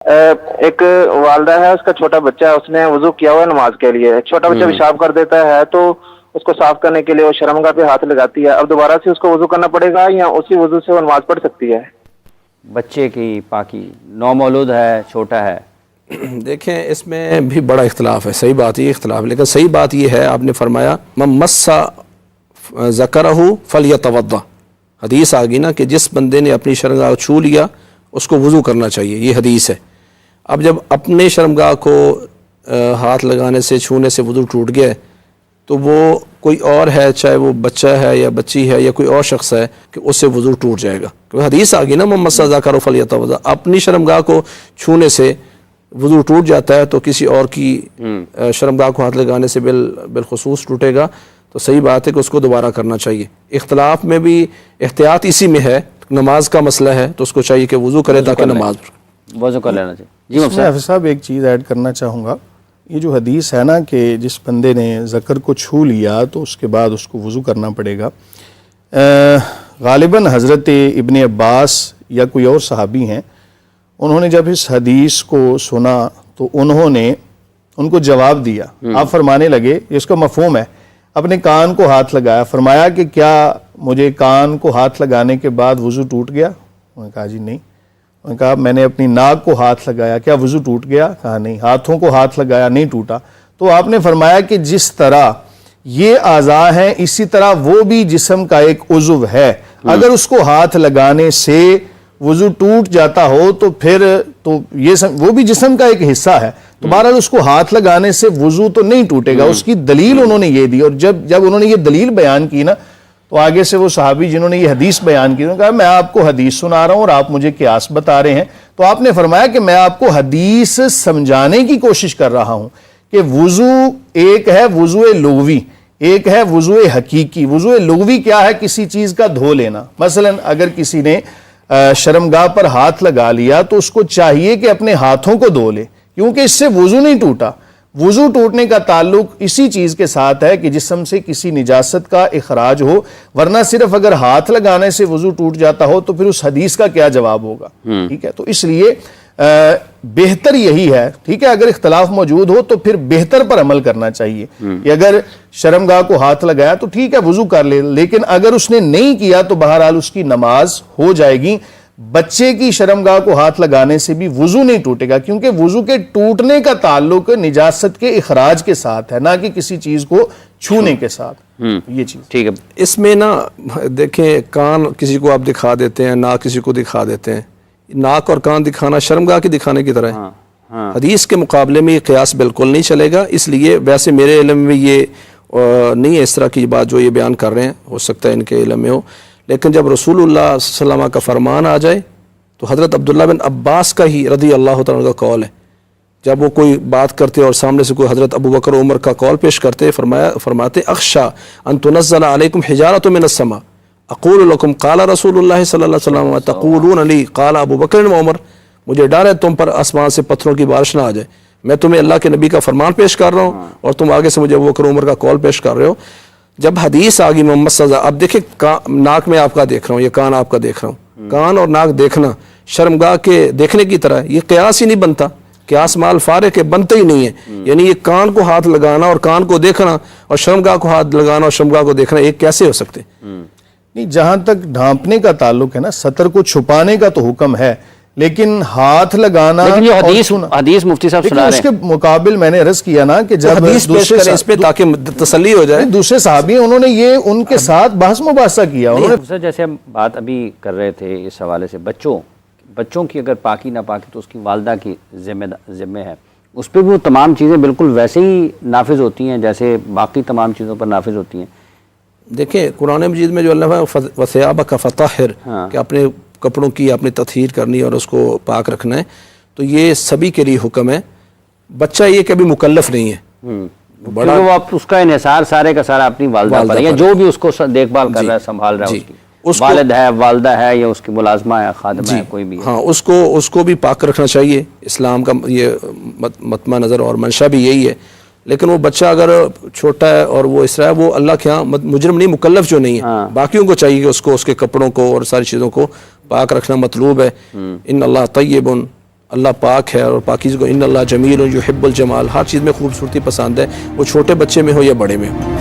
ایک والدہ ہے، اس کا چھوٹا بچہ ہے، اس نے وضو کیا ہوا ہے نماز کے لیے، چھوٹا بچہ پیشاب کر دیتا ہے تو اس کو صاف کرنے کے لیے وہ شرمگاہ پہ ہاتھ لگاتی ہے، اب دوبارہ سے اس کو وضو کرنا پڑے گا یا اسی وضو سے وہ نماز پڑھ سکتی ہے؟ بچے کی پاکی، نومولود ہے، چھوٹا ہے؟ دیکھیں اس میں بھی بڑا اختلاف ہے، صحیح بات یہ اختلاف، لیکن صحیح بات یہ ہے آپ نے فرمایا من مس ذکرہ فلیتوضا، حدیث آ گئی نا کہ جس بندے نے اپنی شرمگاہ چھو لیا اس کو وضو کرنا چاہیے، یہ حدیث ہے۔ اب جب اپنے شرمگاہ کو ہاتھ لگانے سے چھونے سے وضو ٹوٹ گیا تو وہ کوئی اور ہے، چاہے وہ بچہ ہے یا بچی ہے یا کوئی اور شخص ہے، کہ اس سے وضو ٹوٹ جائے گا، کیونکہ حدیث آ گئی نا من مس ذکرہ فلیتوضا، اپنی شرمگاہ کو چھونے سے وضو ٹوٹ جاتا ہے تو کسی اور کی شرمگاہ کو ہاتھ لگانے سے بالخصوص ٹوٹے گا، تو صحیح بات ہے کہ اس کو دوبارہ کرنا چاہیے۔ اختلاف میں بھی احتیاط اسی میں ہے، نماز کا مسئلہ ہے تو اس کو چاہیے کہ وضو کرے تاکہ نماز وضو کر لینا چاہیے۔ جی میں حافظ صاحب ایک چیز ایڈ کرنا چاہوں گا، یہ جو حدیث ہے نا کہ جس بندے نے ذکر کو چھو لیا تو اس کے بعد اس کو وضو کرنا پڑے گا، غالباً حضرت ابن عباس یا کوئی اور صحابی ہیں، انہوں نے جب اس حدیث کو سنا تو انہوں نے ان کو جواب دیا، آپ فرمانے لگے، اس کا مفہوم ہے، اپنے کان کو ہاتھ لگایا، فرمایا کہ کیا مجھے کان کو ہاتھ لگانے کے بعد وضو ٹوٹ گیا؟ انہوں نے کہا جی نہیں۔ انہوں نے کہا میں نے اپنی ناک کو ہاتھ لگایا، کیا وضو ٹوٹ گیا؟ کہا نہیں۔ ہاتھوں کو ہاتھ لگایا، نہیں ٹوٹا۔ تو آپ نے فرمایا کہ جس طرح یہ اعضاء ہیں اسی طرح وہ بھی جسم کا ایک عضو ہے، اگر اس کو ہاتھ لگانے سے وضو ٹوٹ جاتا ہو تو پھر تو یہ وہ بھی جسم کا ایک حصہ ہے، تو بہرحال اس کو ہاتھ لگانے سے وضو تو نہیں ٹوٹے گا۔ اس کی دلیل انہوں نے یہ دی، اور جب انہوں نے یہ دلیل بیان کی نا تو آگے سے وہ صحابی جنہوں نے یہ حدیث بیان کی، انہوں نے کہا میں آپ کو حدیث سنا رہا ہوں اور آپ مجھے قیاس بتا رہے ہیں، تو آپ نے فرمایا کہ میں آپ کو حدیث سمجھانے کی کوشش کر رہا ہوں کہ وضو ایک ہے وضو لغوی، ایک ہے وضو حقیقی۔ وضو لغوی کیا ہے؟ کسی چیز کا دھو لینا، مثلا اگر کسی نے شرمگاہ پر ہاتھ لگا لیا تو اس کو چاہیے کہ اپنے ہاتھوں کو دھو لے، کیونکہ اس سے وضو نہیں ٹوٹا۔ وضو ٹوٹنے کا تعلق اسی چیز کے ساتھ ہے کہ جسم سے کسی نجاست کا اخراج ہو، ورنہ صرف اگر ہاتھ لگانے سے وضو ٹوٹ جاتا ہو تو پھر اس حدیث کا کیا جواب ہوگا؟ ٹھیک ہے، تو اس لیے بہتر یہی ہے، ٹھیک ہے، اگر اختلاف موجود ہو تو پھر بہتر پر عمل کرنا چاہیے کہ اگر شرمگاہ کو ہاتھ لگایا تو ٹھیک ہے وضو کر لے، لیکن اگر اس نے نہیں کیا تو بہرحال اس کی نماز ہو جائے گی۔ بچے کی شرمگاہ کو ہاتھ لگانے سے بھی وضو نہیں ٹوٹے گا، کیونکہ وضو کے ٹوٹنے کا تعلق نجاست کے اخراج کے ساتھ ہے، نہ کہ کسی چیز کو چھونے کے ساتھ۔ یہ چیز ٹھیک ہے۔ اس میں نا دیکھیں کان کسی کو آپ دکھا دیتے ہیں، ناک کسی کو دکھا دیتے ہیں، ناک اور کان دکھانا شرمگاہ کی دکھانے کی طرح ہے، حدیث کے مقابلے میں یہ قیاس بالکل نہیں چلے گا۔ اس لیے ویسے میرے علم میں یہ نہیں ہے اس طرح کی بات جو یہ بیان کر رہے ہیں، ہو سکتا ہے ان کے علم میں ہو، لیکن جب رسول اللہ صلی اللہ علیہ وسلم کا فرمان آ جائے تو حضرت عبداللہ بن عباس کا ہی رضی اللہ تعالیٰ کا قول ہے، جب وہ کوئی بات کرتے اور سامنے سے کوئی حضرت ابو بکر عمر کا قول پیش کرتے، فرماتے اخشا ان تنزل علیکم حجارۃ من السماء اقول لکم قال رسول اللہ صلی اللہ علیہ وسلم تقولون لی قال ابو بکر و عمر، مجھے ڈر ہے تم پر آسمان سے پتھروں کی بارش نہ آ جائے، میں تمہیں اللہ کے نبی کا فرمان پیش کر رہا ہوں اور تم آگے سے مجھے ابو بکر عمر کا قول پیش کر رہے ہو۔ جب حدیث آگی محمد صلی اللہ علیہ وسلم، اب دیکھیں ناک میں آپ کا دیکھ رہا ہوں، یہ کان آپ کا دیکھ رہا ہوں، کان اور ناک دیکھنا شرمگاہ کے دیکھنے کی طرح، یہ قیاس ہی نہیں بنتا، قیاس مال فارغ ہے، بنتا ہی نہیں ہے۔ یعنی یہ کان کو ہاتھ لگانا اور کان کو دیکھنا اور شرمگاہ کو ہاتھ لگانا اور شرمگاہ کو دیکھنا ایک کیسے ہو سکتے؟ نہیں، جہاں تک ڈھانپنے کا تعلق ہے نا، سطر کو چھپانے کا تو حکم ہے، لیکن ہاتھ لگانا، لیکن یہ حدیث مفتی صاحب سنا رہے ہیں، اس کے مقابل میں نے عرض کیا نا کہ جب حدیث پیش کریں اس پہ تاکہ تسلی ہو جائے۔ دوسرے صحابی انہوں نے یہ ان کے ساتھ بحث مباحثہ کیا، انہوں نے جیسے ہم بات ابھی کر رہے تھے اس حوالے سے بچوں کی اگر پاکی نہ پاکی تو اس کی والدہ کی ذمہ ہے، اس پہ بھی وہ تمام چیزیں بالکل ویسے ہی نافذ ہوتی ہیں جیسے باقی تمام چیزوں پر نافذ ہوتی ہیں۔ دیکھیں قرآن مجید میں جو اللہ وَثِيَابَكَ فَطَهِّرْ کہ اپنے کپڑوں کی اپنی تطہیر کرنی اور اس کو پاک رکھنا ہے، تو یہ سبھی کے لیے حکم ہے، بچہ یہ کبھی مکلف نہیں ہے، بڑا وہ اس کا انحصار سارے کا سارا اپنی والدہ پر ہے، یا جو بھی اس کو دیکھ بھال کر رہا ہے، سنبھال رہا ہے، اس کی والد ہے، والدہ ہے، یا اس کی ملازمہ ہے، خادمہ ہے، کوئی بھی ہے، ہاں اس کو بھی پاک رکھنا چاہیے۔ اسلام کا یہ مطمع نظر اور منشا بھی یہی ہے، لیکن وہ بچہ اگر چھوٹا ہے اور وہ اس طرح، وہ اللہ کے ہاں مجرم نہیں، مکلف جو نہیں ہے، باقیوں کو چاہیے کہ اس کو اس کے کپڑوں کو اور ساری چیزوں کو پاک رکھنا مطلوب ہے۔ ان اللہ طیب اللہ پاک ہے اور پاکیزگی کو ان اللہ جمیل یحب الجمال، ہر چیز میں خوبصورتی پسند ہے، وہ چھوٹے بچے میں ہو یا بڑے میں ہو۔